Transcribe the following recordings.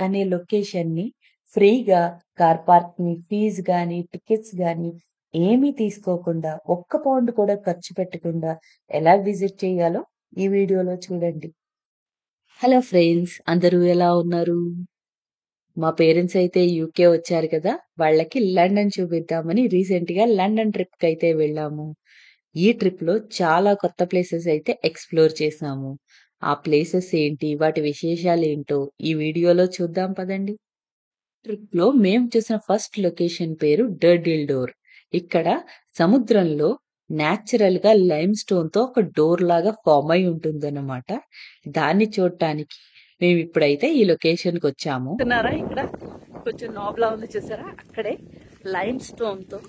అనే లొకేషన్‌ని ఫ్రీగా car parking fees గాని, టికెట్స్ గాని ఏమీ తీసుకోకుండా, ఒక్క పౌండ్ కూడా ఖర్చు పెట్టకుండా ఎలా విజిట్ చేయాలో ఈ వీడియోలో చూడండి. Hello friends! అందరూ ఎలా ఉన్నారు? మా పేరెంట్స్ అయితే యూకే వచ్చారు కదా! వాళ్ళకి లండన్ చూపిద్దామని రీసెంట్‌గా లండన్ ట్రిప్‌కైతే వెళ్ళాము. ఈ ట్రిప్‌లో చాలా కొత్త ప్లేసెస్ అయితే ఎక్స్‌ప్లోర్ చేశాము. ఆ ప్లేసెస్ ఏంటి? వాటి విశేషాలేంటో ఈ వీడియోలో చూద్దాం పదండి. ట్రిప్‌లో మేము చూసిన ఫస్ట్ లొకేషన్ పేరు డర్డిల్ డోర్. ఇక్కడ సముద్రంలో నేచురల్‌గా లైమ్ స్టోన్‌తో ఒక డోర్ లాగా ఫార్మ్ అయి ఉంటుందన్నమాట. దాన్ని చూడటానికి మేమిప్పుడైతే ఈ లొకేషన్‌కొచ్చాము. చూస్తున్నారా ఇక్కడ కొంచెం నాబ్లా ఉంది చూసారా, అక్కడే లైమ్ స్టోన్ తో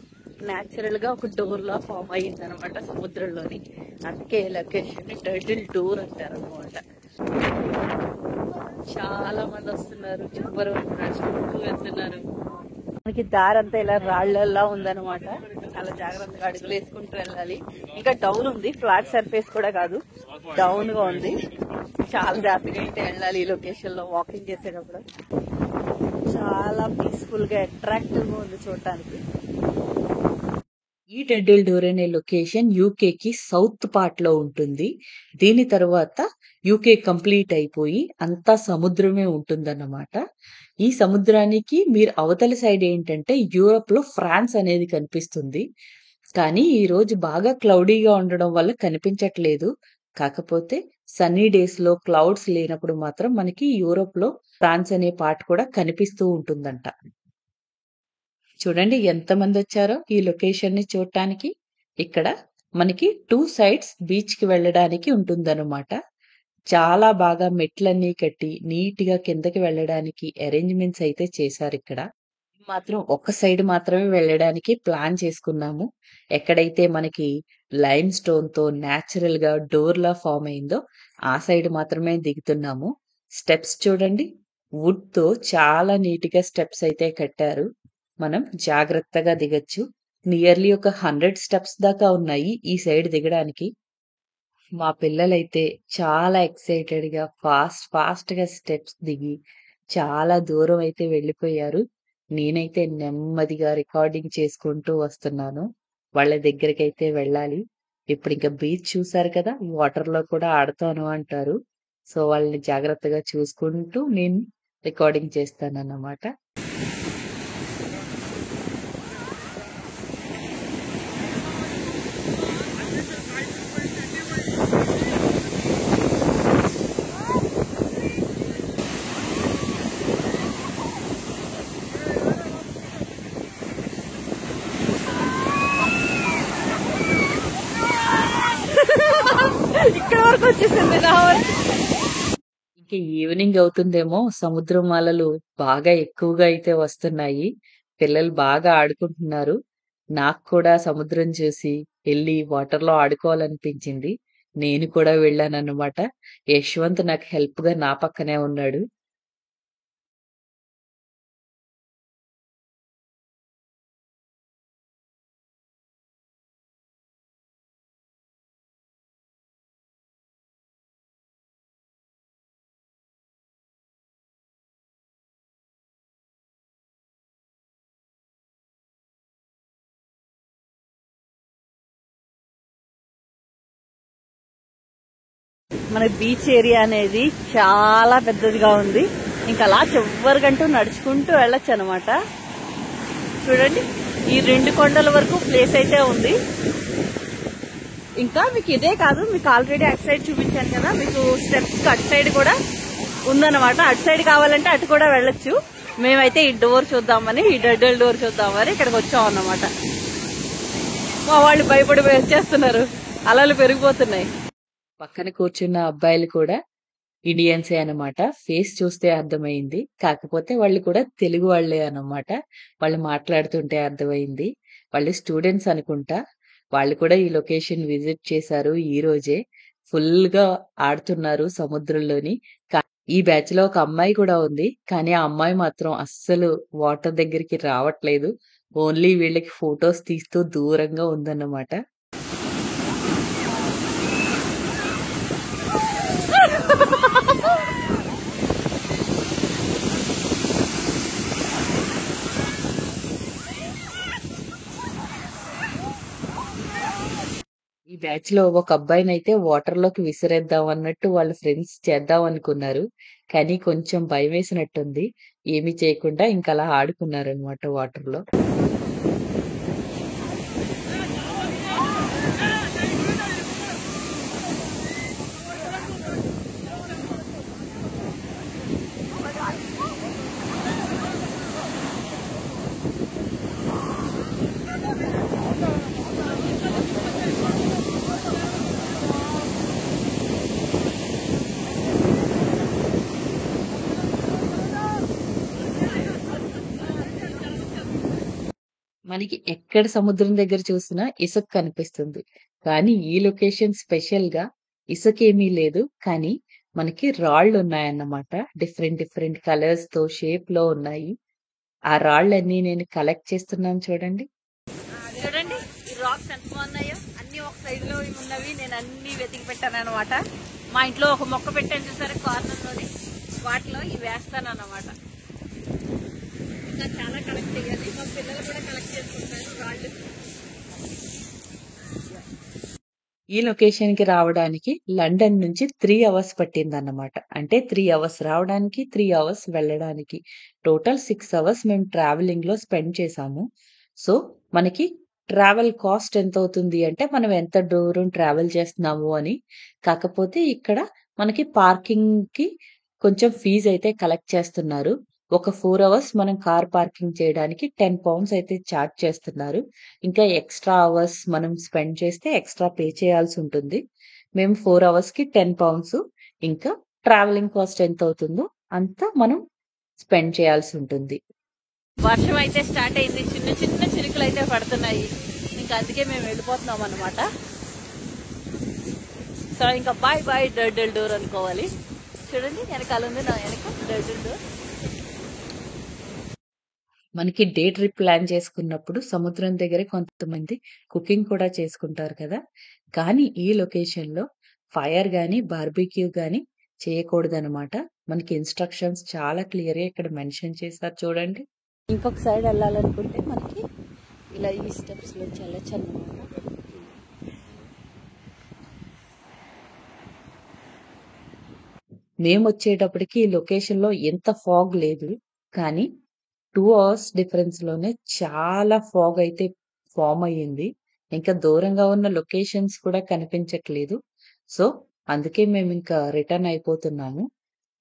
న్యాచురల్ గా ఒక డోర్ లా ఫామ్ అయ్యింది అనమాట సముద్రంలోని. అందుకే లొకేషన్ టర్టిల్ డోర్ అంటారు అనమాట. చాలా మంది వస్తున్నారు, చుబ్బరు నడుచుకుంటూ వెళ్తున్నారు. మనకి దారి అంతా ఇలా రాళ్లలా ఉందన్నమాట. చాలా జాగ్రత్తగా అడుగులు వేసుకుంటూ వెళ్ళాలి. ఇంకా డౌన్ ఉంది, ఫ్లాట్ సర్ఫేస్ కూడా కాదు, డౌన్ గా ఉంది. చాలా జాగ్రత్తగా అయితే వెళ్ళాలి ఈ లొకేషన్ లో వాకింగ్ చేసేటప్పుడు. చాలా పీస్ఫుల్ గా అట్రాక్టివ్ గా ఉంది చూడటానికి. ఈ డర్డిల్ డోర్ అనే లొకేషన్ యూకేకి సౌత్ పార్ట్ లో ఉంటుంది. దీని తర్వాత యూకే కంప్లీట్ అయిపోయి అంతా సముద్రమే ఉంటుందన్నమాట. ఈ సముద్రానికి మీరు అవతల సైడ్ ఏంటంటే యూరోప్ లో ఫ్రాన్స్ అనేది కనిపిస్తుంది. కానీ ఈ రోజు బాగా క్లౌడీగా ఉండడం వల్ల కనిపించట్లేదు. కాకపోతే సన్నీ డేస్ లో క్లౌడ్స్ లేనప్పుడు మాత్రం మనకి యూరోప్ లో ఫ్రాన్స్ అనే పార్ట్ కూడా కనిపిస్తూ ఉంటుందంట. చూడండి ఎంతమంది వచ్చారో ఈ లొకేషన్ ని చూడటానికి. ఇక్కడ మనకి 2 సైడ్స్ బీచ్ కి వెళ్ళడానికి ఉంటుందన్నమాట. చాలా బాగా మెట్లన్నీ కట్టి నీట్ గా కిందకి వెళ్ళడానికి అరేంజ్మెంట్స్ అయితే చేశారు ఇక్కడ. మాత్రం ఒక సైడ్ మాత్రమే వెళ్ళడానికి ప్లాన్ చేసుకున్నాము. ఎక్కడైతే మనకి లైమ్ స్టోన్ తో నేచురల్ గా డోర్ లా ఫామ్ అయిందో ఆ సైడ్ మాత్రమే దిగుతున్నాము. స్టెప్స్ చూడండి, వుడ్ తో చాలా నీట్ గా స్టెప్స్ అయితే కట్టారు. మనం జాగ్రత్తగా దిగొచ్చు. నియర్లీ ఒక 100 స్టెప్స్ దాకా ఉన్నాయి ఈ సైడ్ దిగడానికి. మా పిల్లలైతే చాలా ఎక్సైటెడ్ గా ఫాస్ట్ గా స్టెప్స్ దిగి చాలా దూరం అయితే వెళ్ళిపోయారు. నేనైతే నెమ్మదిగా రికార్డింగ్ చేసుకుంటూ వస్తున్నాను. వాళ్ళ దగ్గరికైతే వెళ్ళాలి. ఇప్పుడు ఇంకా బీచ్ చూసారు కదా, వాటర్ లో కూడా ఆడతాను అంటారు. సో వాళ్ళని జాగ్రత్తగా చూసుకుంటూ నేను రికార్డింగ్ చేస్తానన్నమాట. ఇక్కడ వరకు వచ్చేసింది నా వరకు. ఇంకా ఈవినింగ్ అవుతుందేమో, సముద్రం అలలు బాగా ఎక్కువగా అయితే వస్తున్నాయి. పిల్లలు బాగా ఆడుకుంటున్నారు. నాకు కూడా సముద్రం చూసి వెళ్ళి వాటర్ లో ఆడుకోవాలనిపించింది. నేను కూడా వెళ్ళానన్నమాట. యశ్వంత్ నాకు హెల్ప్ గా నా పక్కనే ఉన్నాడు. మన బీచ్ ఏరియా అనేది చాలా పెద్దదిగా ఉంది. ఇంకా అలా చివరికంటూ నడుచుకుంటూ వెళ్ళొచ్చు అనమాట. చూడండి, ఈ 2 కొండల వరకు ప్లేస్ అయితే ఉంది. ఇంకా మీకు ఇదే కాదు, మీకు ఆల్రెడీ అటు సైడ్ చూపించాను కదా, మీకు స్టెప్స్ అటు సైడ్ కూడా ఉందన్నమాట. అటు సైడ్ కావాలంటే అటు కూడా వెళ్ళొచ్చు. మేమైతే ఈ డోర్ చూద్దామని, ఈ డర్డిల్ డోర్ చూద్దామని ఇక్కడికి వచ్చాం అన్నమాట. మా వాళ్ళు భయపడి వచ్చేస్తున్నారు, అలలు పెరిగిపోతున్నాయి. పక్కన కూర్చున్న అబ్బాయిలు కూడా ఇండియన్సే అన్నమాట. ఫేస్ చూస్తే అర్థమైంది. కాకపోతే వాళ్ళు కూడా తెలుగు వాళ్ళే అన్నమాట. వాళ్ళు మాట్లాడుతుంటే అర్థమైంది. వాళ్ళు స్టూడెంట్స్ అనుకుంటా. వాళ్ళు కూడా ఈ లొకేషన్ విజిట్ చేశారు ఈ రోజే. ఫుల్ గా ఆడుతున్నారు సముద్రంలోని. ఈ బ్యాచ్ లో ఒక అమ్మాయి కూడా ఉంది. కానీ ఆ అమ్మాయి మాత్రం అస్సలు వాటర్ దగ్గరికి రావట్లేదు. ఓన్లీ వీళ్ళకి ఫొటోస్ తీస్తూ దూరంగా ఉందన్నమాట. ఈ బ్యాచ్ లో ఒక అబ్బాయినైతే వాటర్ లోకి విసిరేద్దాం అన్నట్టు వాళ్ళ ఫ్రెండ్స్ చేద్దాం అనుకున్నారు. కానీ కొంచెం భయమేసినట్టుంది. ఏమీ చేయకుండా ఇంకలా ఆడుకున్నారనమాట వాటర్‌లో. మనకి ఎక్కడ సముద్రం దగ్గర చూసినా ఇసుక కనిపిస్తుంది. కానీ ఈ లొకేషన్ స్పెషల్‌గా ఇసుకేమీ లేదు. కానీ మనకి రాళ్ళున్నాయన్నమాట. డిఫరెంట్ డిఫరెంట్ కలర్స్‌తో, షేప్‌లో ఉన్నాయి. ఆ రాళ్ళన్నీ నేను కలెక్ట్ చేస్తున్నాను చూడండి. చూడండి ఈ రాక్స్ ఎంత బాగున్నాయో, అన్ని ఒక సైడ్ లో ఉన్నవి నేను అన్ని వెతికి పెట్టాను అనమాట. మా ఇంట్లో ఒక మొక్క పెట్టాను చూసారా కార్నర్ లోని, వాటిలో ఇవి వేస్తాను అన్నమాట. ఇంకా చాలా కలెక్ట్ చేయాలి, మా పిల్లలు కూడా కలెక్ట్ చేసుకుంటారు రాళ్ళు. ఈ లొకేషన్‌కి రావడానికి లండన్ నుంచి 3 అవర్స్ పట్టిందన్నమాట. అంటే 3 అవర్స్ రావడానికి, 3 అవర్స్ వెళ్ళడానికి. టోటల్ 6 అవర్స్ మేము ట్రావెలింగ్‌లో స్పెండ్ చేశాము. సో, మనకి ట్రావెల్ కాస్ట్ ఎంతవుతుంది అంటే, మనం ఎంత దూరం ట్రావెల్ చేస్తున్నాము అని. కాకపోతే ఇక్కడ మనకి పార్కింగ్‌కి కొంచెం ఫీజయితే కలెక్ట్ చేస్తున్నారు. ఒక 4 అవర్స్ మనం కార్ పార్కింగ్ చేయడానికి £10 అయితే చార్జ్ చేస్తున్నారు. ఇంకా ఎక్స్‌ట్రా అవర్స్ మనం స్పెండ్ చేస్తే ఎక్స్‌ట్రా పే చేయాల్సుంటుంది. మేము 4 అవర్స్‌కి £10 ఇంకా ట్రావెలింగ్ కాస్ట్ ఎంతవుతుందో అంత మనం స్పెండ్ చేయాల్సుంటుంది. వర్షం అయితే స్టార్ట్ అయింది, చిన్న చిన్న చినుకులు అయితే పడుతున్నాయి. ఇంకా అందుకే మేము వెళ్ళిపోతున్నాం అనమాట. సో ఇంకా బాయ్ బాయ్ డర్డల్ డోర్ అనుకోవాలి. చూడండి వెనకాల ఉంది నా వెనక డర్డల్ డోర్. మనకి డే ట్రిప్ ప్లాన్ చేసుకున్నప్పుడు సముద్రం దగ్గరే కొంతమంది కుకింగ్ కూడా చేసుకుంటారు కదా! కానీ ఈ లొకేషన్‌లో ఫైర్ గాని, బార్బిక్యూ గాని చేయకూడదనమాట. మనకి ఇన్‌స్ట్రక్షన్స్ చాలా క్లియర్‌గా ఇక్కడ మెన్షన్ చేశారు చూడండి. ఇంకొక సైడ్ వెళ్ళాలనుకుంటే మనకి ఇలా ఈ స్టెప్స్ లో వెళ్ళొచ్చు అన్నమాట. మేమొచ్చేటప్పటికి ఈ లొకేషన్‌లో ఎంత ఫాగ్ లేదు. కానీ 2 అవర్స్ డిఫరెన్స్‌లోనే చాలా ఫాగ్ అయితే ఫార్మ్ అయ్యింది. ఇంకా దూరంగా ఉన్న లొకేషన్స్ కూడా కనిపించట్లేదు. సో, అందుకే మేమింకా రిటర్న్ అయిపోతున్నాము.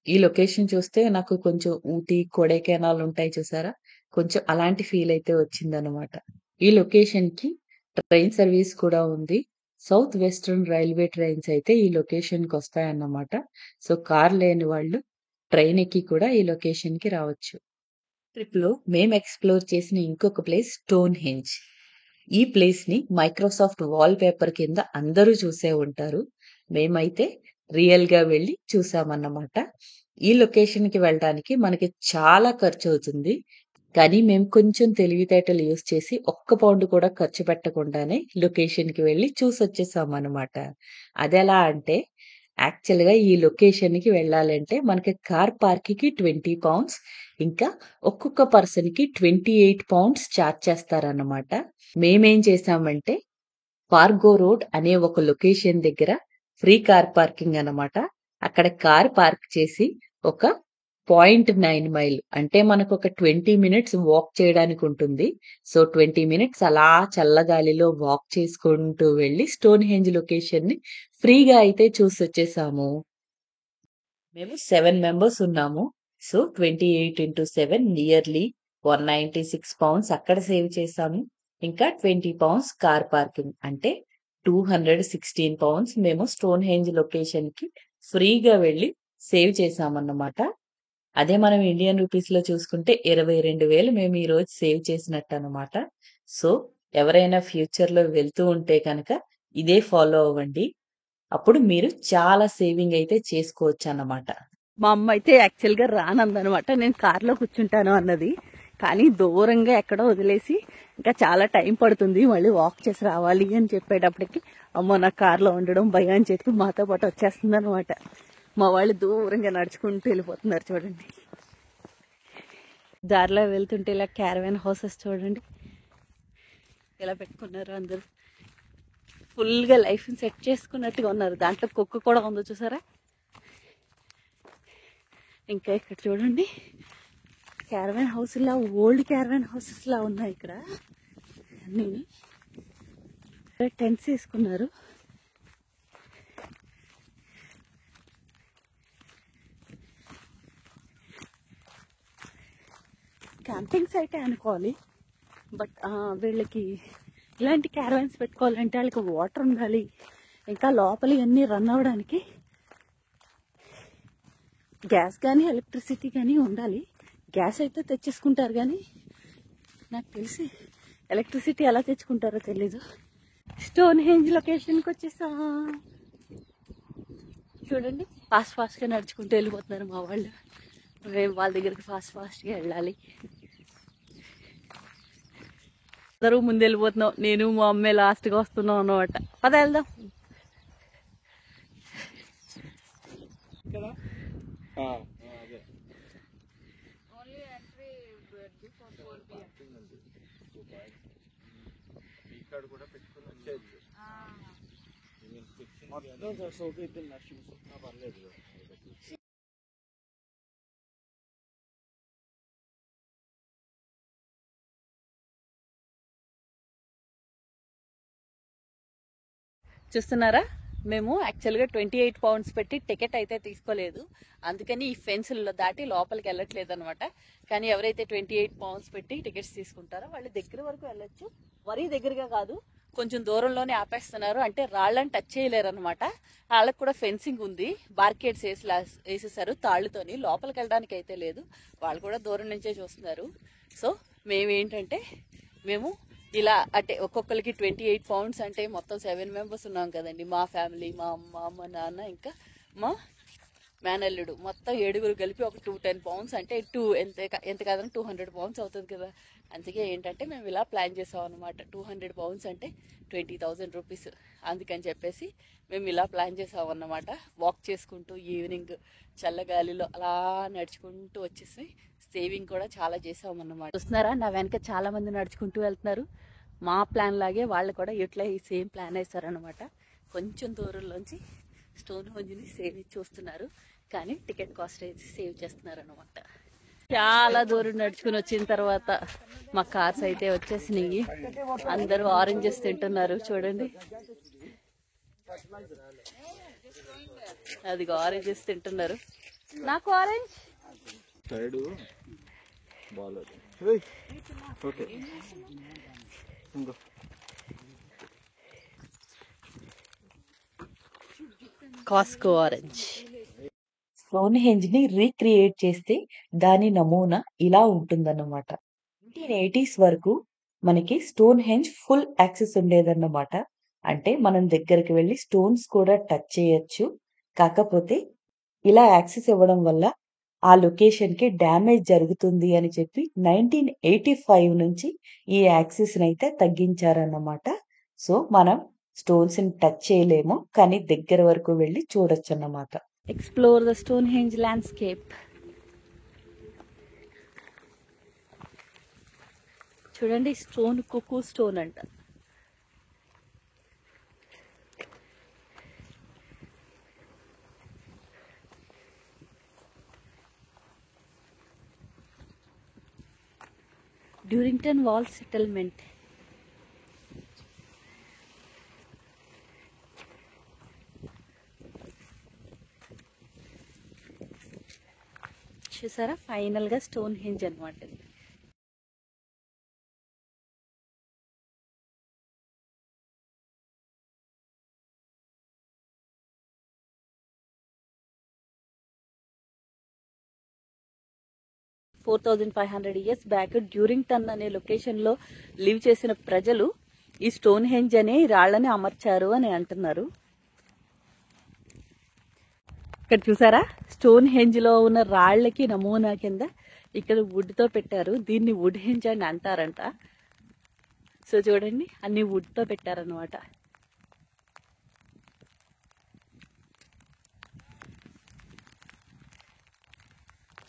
ఈ లొకేషన్ చూస్తే నాకు కొంచెం ఊటీ, కొడైకెనాల్ ఉంటాయి చూసారా? కొంచెం అలాంటి ఫీల్ అయితే వచ్చిందనమాట. ఈ లొకేషన్‌కి ట్రైన్ సర్వీస్ కూడా ఉంది. సౌత్ వెస్టర్న్ రైల్వే ట్రైన్స్ అయితే ఈ లొకేషన్‌కొస్తాయన్నమాట. సో, కార్ లేని వాళ్ళు ట్రైన్ ఎక్కి కూడా ఈ లొకేషన్‌కి రావచ్చు. ట్రిప్‌లో మేము ఎక్స్‌ప్లోర్ చేసిన ఇంకొక ప్లేస్ స్టోన్‌హెంజ్. ఈ ప్లేస్‌ని మైక్రోసాఫ్ట్ వాల్ పేపర్ కింద అందరూ చూసే ఉంటారు. మేమైతే రియల్‌గా వెళ్లి చూసామన్నమాట. ఈ లొకేషన్‌కి వెళ్ళడానికి మనకి చాలా ఖర్చవుతుంది. కానీ మేము కొంచెం తెలివితేటలు యూజ్ చేసి ఒక్క పౌండ్ కూడా ఖర్చు పెట్టకుండానే లొకేషన్‌కి వెళ్లి చూసొచ్చేసామన్నమాట. అదెలా అంటే యాక్చువల్‌గా ఈ లొకేషన్‌కి వెళ్ళాలంటే మనకి కార్ పార్క్‌కి £20 ఇంకా ఒక్కొక్క పర్సన్‌కి £28 చార్జ్ చేస్తారన్నమాట. మేమేం చేసామంటే పార్గో రోడ్ అనే ఒక లొకేషన్ దగ్గర ఫ్రీ కార్ పార్కింగ్ అన్నమాట. అక్కడ కార్ పార్క్ చేసి ఒక 0.9 మైల్ అంటే మనకొక 20 మినిట్స్ వాక్ చేయడానికి ఉంటుంది. సో, 20 మినిట్స్ అలా చల్లగాలిలో వాక్ చేసుకుంటూ వెళ్లి స్టోన్‌హెంజ్ లొకేషన్‌ని ఫ్రీగా అయితే చూసొచ్చేసాము. మేము 7 మెంబర్స్ ఉన్నాము. సో, 28/7 నియర్లీ £196 అక్కడ సేవ్ చేశాము. ఇంకా £20 కార్ పార్కింగ్ అంటే £216 మేము స్టోన్‌హెంజ్ లొకేషన్‌కి ఫ్రీగా వెళ్లి సేవ్ చేశామన్నమాట. అదే మనం ఇండియన్ రూపీస్‌లో చూసుకుంటే 22,000 మేము ఈరోజు సేవ్ చేసినట్టన్నమాట. సో, ఎవరైనా ఫ్యూచర్‌లో వెళ్తూ ఉంటే కనుక ఇదే ఫాలో అవ్వండి. అప్పుడు మీరు చాలా సేవింగ్ అయితే చేసుకోవచ్చన్నమాట. మా అమ్మ అయితే యాక్చువల్ గా రానందనమాట, నేను కార్లో కూర్చుంటాను అన్నది. కానీ దూరంగా ఎక్కడో వదిలేసి ఇంకా చాలా టైం పడుతుంది, మళ్ళీ వాక్ చేసి రావాలి అని చెప్పేటప్పటికి అమ్మ నాకు కార్లో ఉండడం భయం అని చెప్పి మాతో పాటు వచ్చేస్తుంది అనమాట. మా వాళ్ళు దూరంగా నడుచుకుంటూ వెళ్ళిపోతున్నారు చూడండి. దారిలో వెళ్తుంటే ఇలా క్యారవాన్ హౌసెస్ చూడండి ఎలా పెట్టుకున్నారు అందరూ. ఫుల్గా లైఫ్ని సెట్ చేసుకున్నట్టుగా ఉన్నారు. దాంట్లో కుక్క కూడా ఉందో చూసారా. ఇంకా ఇక్కడ చూడండి, క్యారవాన్ హౌస్ లా, ఓల్డ్ క్యారవాన్ హౌసెస్ లా ఉన్నాయి ఇక్కడ అన్నీ. టెంట్స్ వేసుకున్నారు. క్యాంపింగ్ సైటే అనుకోవాలి, బట్ వీళ్ళకి ఇలాంటి క్యారవాన్స్ పెట్టుకోవాలంటే వాళ్ళకి వాటర్ ఉండాలి, ఇంకా లోపల ఇవన్నీ రన్ అవ్వడానికి గ్యాస్ కానీ ఎలక్ట్రిసిటీ కానీ ఉండాలి. గ్యాస్ అయితే తెచ్చేసుకుంటారు, కానీ నాకు తెలిసి ఎలక్ట్రిసిటీ ఎలా తెచ్చుకుంటారో తెలీదు. స్టోన్ హెంజ్ లొకేషన్కి వచ్చేసా. చూడండి, ఫాస్ట్గా నడుచుకుంటూ వెళ్ళిపోతున్నారు మా వాళ్ళు. మేము వాళ్ళ దగ్గరికి ఫాస్ట్గా వెళ్ళాలి. అందరూ ముందు వెళ్ళిపోతున్నాం, నేను మా అమ్మే లాస్ట్గా వస్తున్నాం అన్నమాట. పద వెళ్దాం. చూస్తున్నారా, మేము యాక్చువల్గా 28 పౌండ్స్ పెట్టి టికెట్ అయితే తీసుకోలేదు, అందుకని ఈ ఫెన్స్లో దాటి లోపలికి వెళ్ళట్లేదు అనమాట. కానీ ఎవరైతే 28 పౌండ్స్ పెట్టి టికెట్స్ తీసుకుంటారో వాళ్ళు దగ్గర వరకు వెళ్ళొచ్చు. మరీ దగ్గరగా కాదు, కొంచెం దూరంలోనే ఆపేస్తున్నారు. అంటే రాళ్ళని టచ్ చేయలేరు అనమాట. వాళ్ళకి కూడా ఫెన్సింగ్ ఉంది, బార్కేడ్స్ వేసేసారు తాళ్ళతోని. లోపలికి వెళ్ళడానికి అయితే లేదు, వాళ్ళు కూడా దూరం నుంచే చూస్తున్నారు. సో మేమేంటంటే మేము ఇలా అంటే ఒక్కొక్కరికి 28 పౌండ్స్ అంటే మొత్తం 7 మెంబర్స్ ఉన్నాం కదండి. మా ఫ్యామిలీ, మా అమ్మ, మా నాన్న, ఇంకా మా మేనల్లుడు, మొత్తం 7 కలిపి ఒక 210 పౌండ్స్ అంటే ఎంత కాదని 200 పౌండ్స్ అవుతుంది కదా. అందుకే ఏంటంటే మేము ఇలా ప్లాన్ చేసాం అనమాట. 200 పౌండ్స్ అంటే 20,000 రూపీస్. అందుకని చెప్పేసి మేము ఇలా ప్లాన్ చేసాం అన్నమాట. వాక్ చేసుకుంటూ ఈవినింగ్ చల్లగాలిలో అలా నడుచుకుంటూ వచ్చేసి సేవింగ్ కూడా చాలా చేసామన్నమాట. చూస్తున్నారా, నా వెనక చాలా మంది నడుచుకుంటూ వెళ్తున్నారు. మా ప్లాన్ లాగే వాళ్ళు కూడా ఇట్లా ఈ సేమ్ ప్లాన్ వేస్తారనమాట. కొంచెం దూరంలోంచి స్టోన్ హెంజ్ని చూస్తున్నారు, కానీ టికెట్ కాస్ట్ అయితే సేవ్ చేస్తున్నారు అనమాట. చాలా దూరం నడుచుకుని వచ్చిన తర్వాత మా కార్స్ అయితే వచ్చేసినాయి. అందరూ ఆరెంజెస్ తింటున్నారు చూడండి. అది ఆరెంజెస్ తింటున్నారు. నాకు ఆరెంజ్ కాస్కో ఆరెంజ్. స్టోన్ హెంజ్ ని రీక్రియేట్ చేస్తే దాని నమూనా ఇలా ఉంటుందన్నమాట. 1980s వరకు మనకి స్టోన్ హెంజ్ ఫుల్ యాక్సెస్ ఉండేదన్నమాట. అంటే మనం దగ్గరికి వెళ్ళి స్టోన్స్ కూడా టచ్ చేయొచ్చు. కాకపోతే ఇలా యాక్సెస్ ఇవ్వడం వల్ల ఆ లొకేషన్ కి డ్యామేజ్ జరుగుతుంది అని చెప్పి 1985 నుంచి ఈ యాక్సెస్ అయితే తగ్గించారన్నమాట. సో మనం స్టోన్స్ ని టచ్ చేయలేము, కానీ దగ్గర వరకు వెళ్ళి చూడొచ్చు అన్నమాట. Explore the stone henge landscape. చూడండి, స్టోన్ కుకు స్టోన్ అంట. డ్యూరింగ్టన్ వాల్ సెటిల్మెంట్. చూసారా, ఫైనల్ గా స్టోన్ హెంజ్ అనమాట. $4,500 years బ్యాక్ డ్యూరింగ్టన్ అనే లొకేషన్ లో లివ్ చేసిన ప్రజలు ఈ స్టోన్ హెంజ్ అనే రాళ్లని అమర్చారు అని అంటున్నారు. ఇక్కడ చూసారా, స్టోన్ హెంజ్ లో ఉన్న రాళ్లకి నమూనా కింద ఇక్కడ వుడ్ తో పెట్టారు. దీన్ని వుడ్ హెంజ్ అని అంటారంట. సో చూడండి, అన్ని వుడ్ తో పెట్టారనమాట.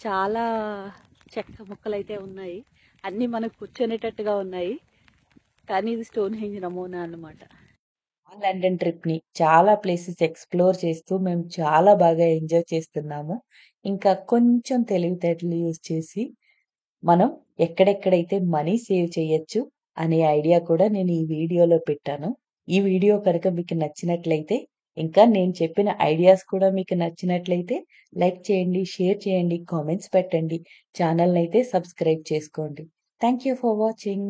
చాలా చెక్క ముక్కలు అయితే ఉన్నాయి, అన్ని మనకు కూర్చొనేటట్టుగా ఉన్నాయి. కానీ ఇది స్టోన్ హెంజ్ నమూనా అన్నమాట. లండన్ ట్రిప్‌ని చాలా ప్లేసెస్ ఎక్స్‌ప్లోర్ చేస్తూ మేము చాలా బాగా ఎంజాయ్ చేస్తున్నాము. ఇంకా కొంచెం తెలివితేటలు యూజ్ చేసి మనం ఎక్కడెక్కడైతే మనీ సేవ్ చేయొచ్చు అనే ఐడియా కూడా నేను ఈ వీడియోలో పెట్టాను. ఈ వీడియో కనుక మీకు నచ్చినట్లయితే, ఇంకా నేను చెప్పిన ఐడియాస్ కూడా మీకు నచ్చినట్లయితే లైక్ చేయండి, షేర్ చేయండి, కామెంట్స్ పెట్టండి. ఛానెల్‌నైతే సబ్స్క్రైబ్ చేసుకోండి. Thank you for watching.